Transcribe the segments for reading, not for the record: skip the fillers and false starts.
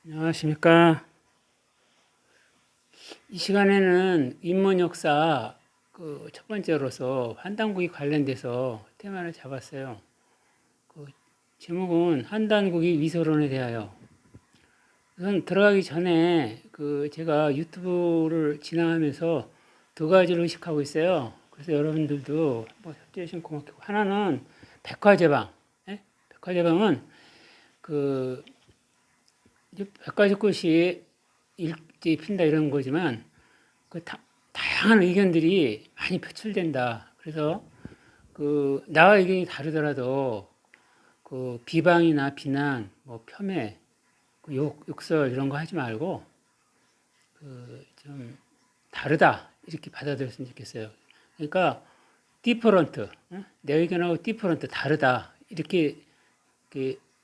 안녕하십니까. 이 시간에는 인문 역사 그 첫 번째로서 한단국이 관련돼서 테마를 잡았어요. 그 제목은 한단국이 위서론에 대하여. 우선 들어가기 전에 그 제가 유튜브를 진행하면서 두 가지를 의식하고 있어요. 그래서 여러분들도 한번 협조해 주시면 고맙겠고, 하나는 백화제방. 예? 백화제방은 그 백가지 꽃이 일찍 핀다 이런 거지만 그 다양한 의견들이 많이 표출된다. 그래서 그 나와 의견이 다르더라도 그 비방이나 비난, 뭐 폄훼, 그 욕설 이런 거 하지 말고 그 좀 다르다 이렇게 받아들였으면 좋겠어요. 그러니까 디퍼런트, 내 의견하고 디퍼런트 다르다 이렇게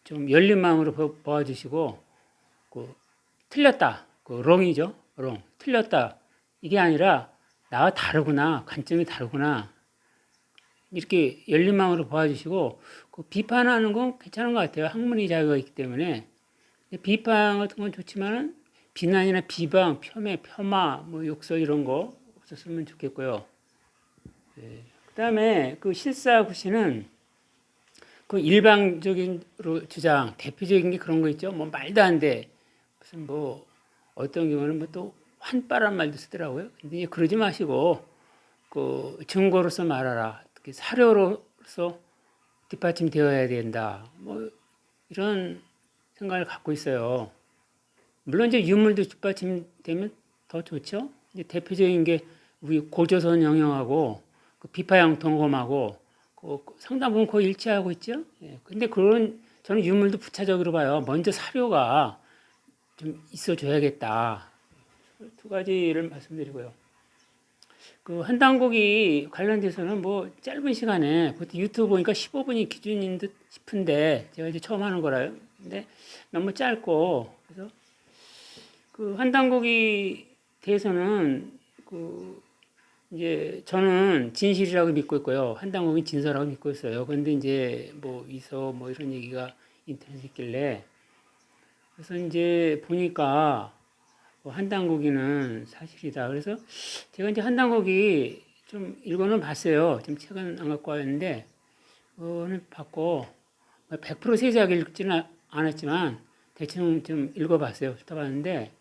좀 열린 마음으로 보아주시고 그 틀렸다, 그 롱이죠, 롱 틀렸다 이게 아니라 나와 다르구나, 관점이 다르구나 이렇게 열린 마음으로 봐주시고 그 비판하는 건 괜찮은 것 같아요. 학문의 자유가 있기 때문에 비판 같은 건 좋지만은 비난이나 비방, 폄훼, 폄하, 뭐 욕설 이런 거 없었으면 좋겠고요. 그다음에 그 실사구시는 그 일방적인 주장, 대표적인 게 그런 거 있죠. 뭐 말도 안 돼. 무슨 뭐 어떤 경우는 뭐 또 환빠란 말도 쓰더라고요. 근데 그러지 마시고 그 증거로서 말하라. 특히 사료로서 뒷받침되어야 된다. 뭐 이런 생각을 갖고 있어요. 물론 이제 유물도 뒷받침되면 더 좋죠. 이제 대표적인 게 우리 고조선 영형하고 그 비파양통검하고 그 상당 부분 거의 일치하고 있죠. 예. 근데 그런 저는 유물도 부차적으로 봐요. 먼저 사료가 좀 있어줘야겠다. 두 가지를 말씀드리고요. 그 한당국이 관련돼서는 뭐 짧은 시간에 보통 유튜브 보니까 15분이 기준인 듯 싶은데 제가 이제 처음 하는 거라요. 근데 너무 짧고 그래서 그 한당국이 대해서는 그 이제 저는 진실이라고 믿고 있고요. 한당국이 진서라고 믿고 있어요. 그런데 이제 뭐 위서 뭐 이런 얘기가 인터넷에 있길래 그래서 이제 보니까 뭐 한당고기는 사실이다. 그래서 제가 이제 한당고기 좀 읽어는 봤어요. 지금 책은 안 갖고 왔는데, 그거는 봤고, 100% 세세하게 읽지는 않았지만, 대충 좀 읽어봤어요. 훑어봤는데,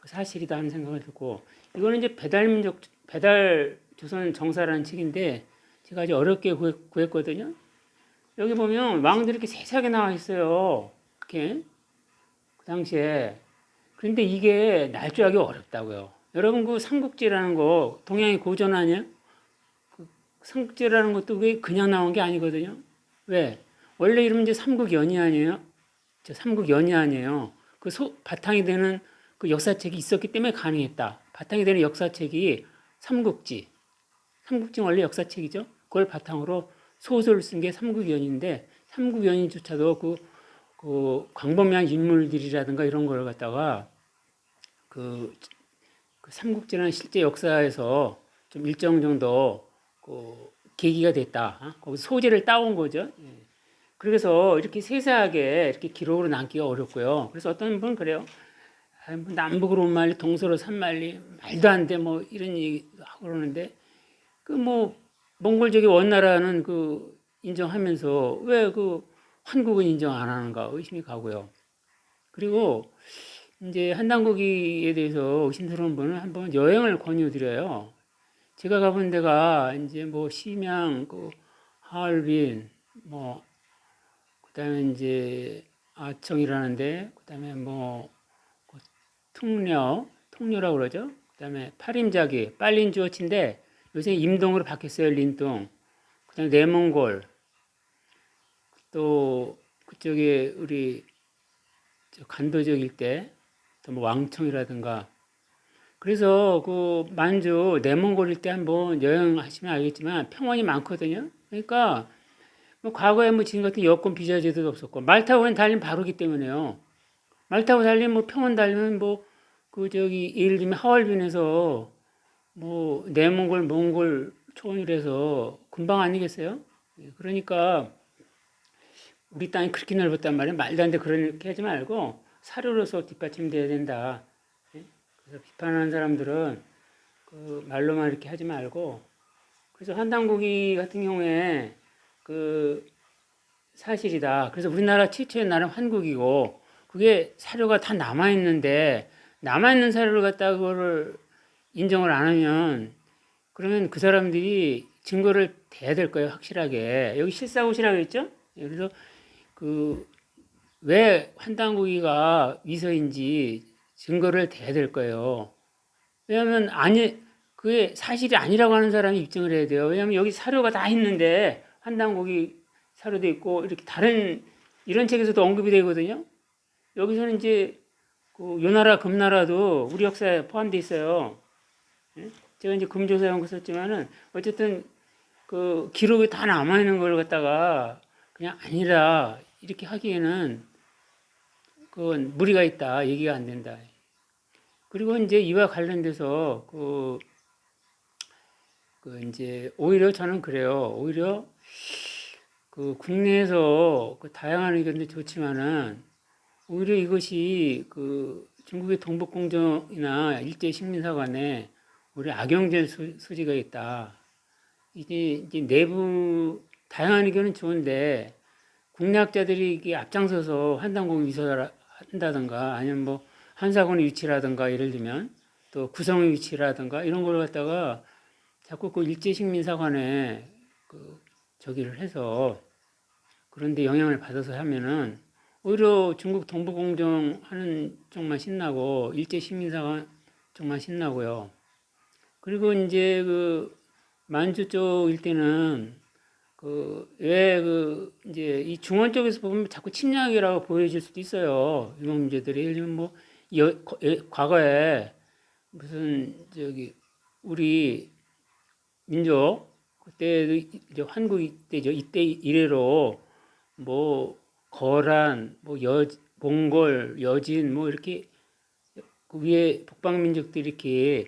사실이다 하는 생각을 듣고, 이거는 이제 배달 조선 정사라는 책인데, 제가 아주 어렵게 구했거든요. 여기 보면 왕들이 이렇게 세세하게 나와 있어요. 이렇게. 그 당시에. 그런데 이게 날조하기 어렵다고요. 여러분 그 삼국지라는 거 동양의 고전 아니에요? 그 삼국지라는 것도 그게 그냥 나온 게 아니거든요. 왜? 원래 이러면 이제 삼국연의 아니에요? 삼국연의 아니에요. 그 바탕이 되는 그 역사책이 있었기 때문에 가능했다. 바탕이 되는 역사책이 삼국지. 삼국지 원래 역사책이죠. 그걸 바탕으로 소설을 쓴 게 삼국연의인데 삼국연의조차도 그 광범위한 인물들이라든가 이런 걸 갖다가 그, 그 삼국지는 실제 역사에서 좀 일정 정도 그 계기가 됐다. 거기서 소재를 따온 거죠. 그래서 이렇게 세세하게 이렇게 기록으로 남기가 어렵고요. 그래서 어떤 분은 그래요. 뭐 남북으로 온 말리 동서로 산말리 말도 안 돼 뭐 이런 얘기 하고 그러는데 그 뭐 몽골족의 원나라는 그 인정하면서 왜 그 한국은 인정 안 하는가 의심이 가고요. 그리고 이제 한단고기에 대해서 의심스러운 분은 한번 여행을 권유드려요. 제가 가본 데가 이제 뭐 심양, 그 하얼빈, 뭐 그다음에 이제 아청이라는데, 그다음에 뭐 통려라고 그러죠. 그다음에 파림자기, 빨린주어치인데 요새 임동으로 바뀌었어요. 린동. 그다음에 내몽골, 또 그쪽에 우리 간도적 일대, 또 뭐 왕청이라든가 그래서 그 만주 내몽골 일대 한번 여행하시면 알겠지만 평원이 많거든요. 그러니까 뭐 과거에 뭐 지금 같은 여권 비자 제도도 없었고 말 타고 달리면 바로기 때문에요. 말 타고 달리면 뭐 평원 달리면 뭐 그 저기 예를 들면 하얼빈에서 뭐 내몽골 몽골 초원이라서 금방 아니겠어요? 그러니까 우리 땅이 그렇게 넓었단 말이에요. 말도 안 돼 그렇게 하지 말고 사료로서 뒷받침돼야 된다. 예? 그래서 비판하는 사람들은 그 말로만 이렇게 하지 말고 그래서 한당고기 같은 경우에 그 사실이다. 그래서 우리나라 최초의 나라는 한국이고 그게 사료가 다 남아있는데 남아있는 사료를 갖다가 그거를 인정을 안 하면 그러면 그 사람들이 증거를 대야 될 거예요. 확실하게. 여기 실사고시라고 했죠? 예, 그래서 그 왜 한당고기가 위서인지 증거를 대야 될 거예요. 왜냐하면 아니 그게 사실이 아니라고 하는 사람이 입증을 해야 돼요. 왜냐하면 여기 사료가 다 있는데 한당고기 사료도 있고 이렇게 다른 이런 책에서도 언급이 되거든요. 여기서는 이제 그 요나라 금나라도 우리 역사에 포함되어 있어요. 예? 제가 이제 금조사 연구 썼지만은 어쨌든 그 기록이 다 남아 있는 걸 갖다가 그냥 아니라 이렇게 하기에는 그건 무리가 있다. 얘기가 안 된다. 그리고 이제 이와 관련돼서 그 이제 오히려 저는 그래요. 오히려 그 국내에서 그 다양한 의견도 좋지만은 오히려 이것이 그 중국의 동북공정이나 일제 식민사관에 우리 악용될 소지가 있다. 이제 내부 다양한 의견은 좋은데 국내 학자들이 이게 앞장서서 한당공을 위서를 한다든가 아니면 뭐 한사관의 위치라든가 예를 들면 또 구성의 위치라든가 이런 걸 갖다가 자꾸 그 일제식민사관에 그 저기를 해서 그런데 영향을 받아서 하면은 오히려 중국 동북공정 하는 쪽만 신나고 일제식민사관 쪽만 신나고요. 그리고 이제 그 만주 쪽 일대는 그 왜 그 이제 이 중원 쪽에서 보면 자꾸 침략이라고 보여질 수도 있어요. 이런 문제들이 예를 들면 뭐 과거에 무슨 저기 우리 민족 그때 이제 한국 이때죠. 이때 이래로 뭐 거란, 뭐 몽골, 여진 뭐 이렇게 그 위에 북방 민족들이 이렇게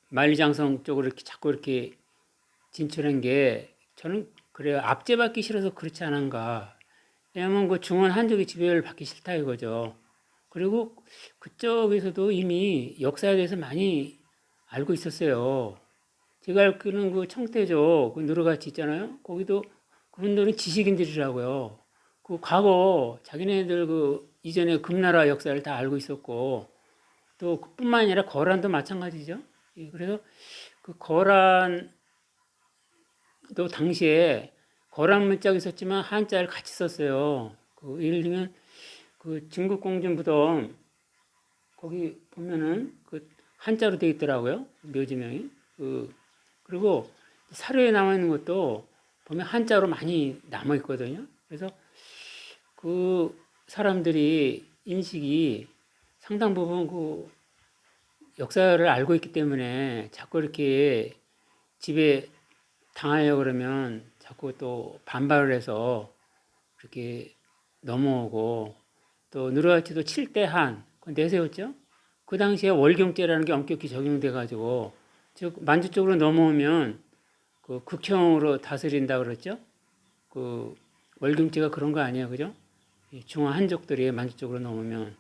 만리장성 쪽으로 이렇게 자꾸 이렇게 진출한 게 저는 그래요. 압제받기 싫어서 그렇지 않은가. 왜냐하면 그 중원 한족의 지배를 받기 싫다 이거죠. 그리고 그쪽에서도 이미 역사에 대해서 많이 알고 있었어요. 제가 알기로는 그 청태조 그 누르같이 있잖아요. 거기도 그분들은 지식인들이라고요. 그 과거 자기네들 그 이전에 금나라 역사를 다 알고 있었고 또 그뿐만 아니라 거란도 마찬가지죠. 예, 그래서 그 거란도 당시에 거란 문자가 있었지만 한자를 같이 썼어요. 그 예를 들면 그 진국공주무덤 거기 보면은 그 한자로 되어 있더라고요. 묘지명이. 그리고 사료에 남아 있는 것도 보면 한자로 많이 남아 있거든요. 그래서 그 사람들이 인식이 상당 부분 그 역사를 알고 있기 때문에 자꾸 이렇게 집에 당하려고 그러면 자꾸 또 반발을 해서 이렇게 넘어오고 또 누르하치도 7대 한, 그거 내세웠죠? 그 당시에 월경제라는 게 엄격히 적용돼 가지고 즉 만주 쪽으로 넘어오면 그 극형으로 다스린다 그랬죠? 그 월경제가 그런 거 아니에요, 그죠? 중화 한족들이 만주 쪽으로 넘으면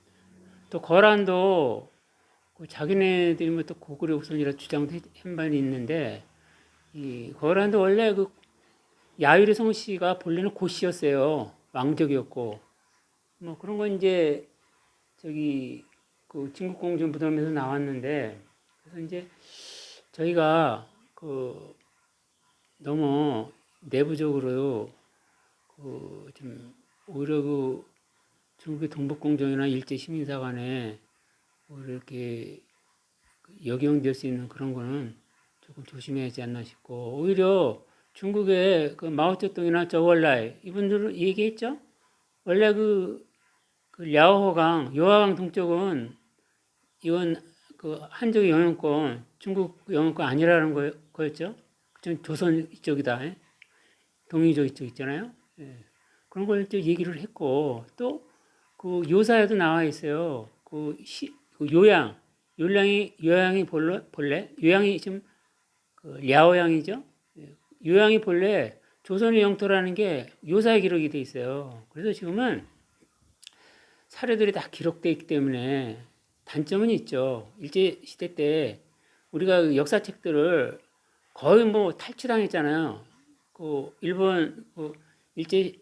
또 거란도 그 자기네들이 뭐 또 고구려 우선이라 주장도 한 바는 있는데 이 거란도 원래 그 야유리 성씨가 본래는 고씨였어요. 왕족이었고 뭐 그런 건 이제 저기 그 진국공주 무덤에서 나왔는데 그래서 이제 저희가 그 너무 내부적으로 그 좀 오히려 그 중국의 동북공정이나 일제시민사관에 오히려 이렇게 역용될 수 있는 그런 거는 조금 조심해야 하지 않나 싶고 오히려 중국의 그 마오쩌둥이나 저월라이 이분들은 얘기했죠. 원래 그 랴오호강, 요하강 동쪽은 이건 그 한족의 영향권, 중국 영향권 아니라는 거였죠. 조선 이쪽이다. 예? 동이족 이쪽 있잖아요. 예. 그런 걸 이제 얘기를 했고 또 그 요사에도 나와 있어요. 그 요양이 본래 요양이 지금 그 랴오양이죠. 예. 요양이 본래 조선의 영토라는 게 요사의 기록이 돼 있어요. 그래서 지금은 사료들이 다 기록돼 있기 때문에 단점은 있죠. 일제 시대 때 우리가 그 역사책들을 거의 뭐 탈취당했잖아요. 그 일본 그 일제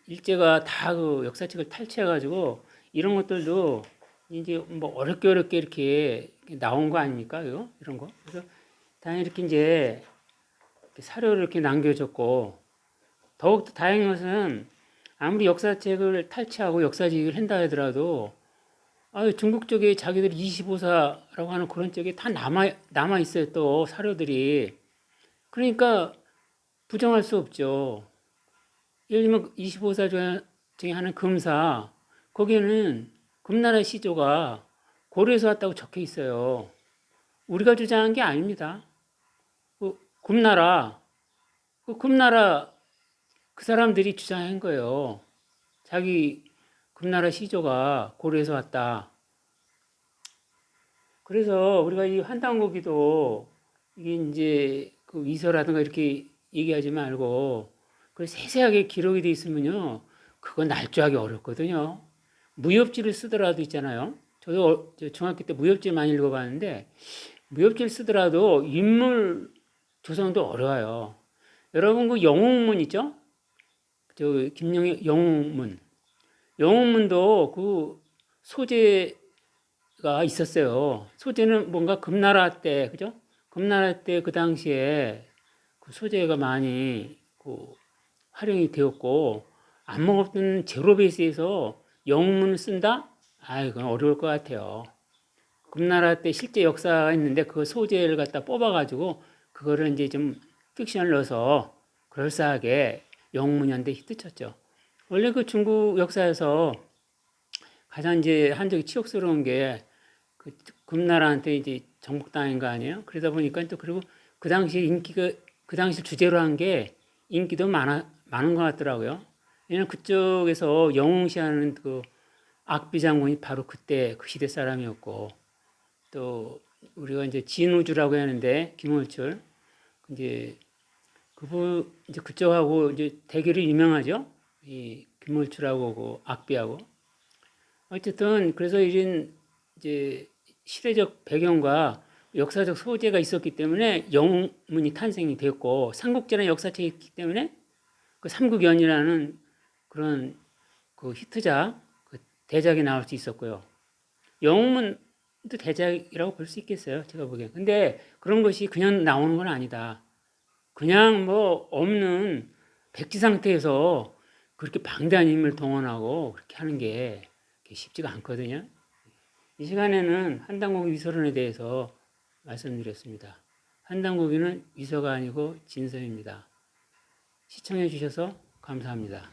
일제가 다 그 역사책을 탈취해가지고 이런 것들도 이제 뭐 어렵게 이렇게 나온 거 아닙니까? 이런 거. 그래서 당연히 이렇게 이제 사료를 이렇게 남겨줬고 더욱더 다행인 것은 아무리 역사책을 탈취하고 역사직을 한다 하더라도 중국 쪽에 자기들이 25사라고 하는 그런 쪽에 다 남아 있어요. 또 사료들이. 그러니까 부정할 수 없죠. 예를 들면 25사 중에 하는 금사 거기에는 금나라 시조가 고려에서 왔다고 적혀 있어요. 우리가 주장한 게 아닙니다. 금나라 금나라 그 사람들이 주장한 거예요. 자기 금나라 시조가 고려에서 왔다. 그래서 우리가 이 환단고기도 이게 이제 그 위서라든가 이렇게 얘기하지 말고 그 세세하게 기록이 돼 있으면요. 그거 날조하기 어렵거든요. 무협지를 쓰더라도 있잖아요. 저도 중학교 때 무협지 많이 읽어봤는데 무협지를 쓰더라도 인물 조성도 어려워요. 여러분 그 영웅문 있죠? 저 김영의 영웅문. 영웅문도 그 소재가 있었어요. 소재는 뭔가 금나라 때, 그죠? 금나라 때 그 당시에 그 소재가 많이 그 활용이 되었고, 안 먹었던 제로 베이스에서 영웅문을 쓴다? 그건 어려울 것 같아요. 금나라 때 실제 역사가 있는데 그 소재를 갖다 뽑아가지고 그거를 이제 좀 픽션을 넣어서 그럴싸하게 영웅문이한테 히트쳤죠. 원래 그 중국 역사에서 가장 이제 한적이 치욕스러운 게 그 금나라한테 이제 정복당한 거 아니에요? 그러다 보니까 또 그리고 그 당시 인기가 그 당시 주제로 한 게 인기도 많은 것 같더라고요. 왜냐면 그쪽에서 영웅시하는 그 악비 장군이 바로 그때 그 시대 사람이었고 또 우리가 이제 진우주라고 하는데 김월철 이제 그분 이제 그쪽하고 이제 대결이 유명하죠. 이 김월철하고 그 악비하고 어쨌든 그래서 이런 이제 시대적 배경과 역사적 소재가 있었기 때문에 영문이 탄생이 되었고 삼국지라는 역사책이 있기 때문에 그 삼국연이라는 그런 그 히트작 그 대작이 나올 수 있었고요. 영문도 대작이라고 볼 수 있겠어요. 제가 보기엔. 근데 그런 것이 그냥 나오는 건 아니다. 그냥 뭐 없는 백지 상태에서 그렇게 방대한 힘을 동원하고 그렇게 하는 게 쉽지가 않거든요. 이 시간에는 한단고기 위서론에 대해서 말씀드렸습니다. 한단고기는 위서가 아니고 진서입니다. 시청해 주셔서 감사합니다.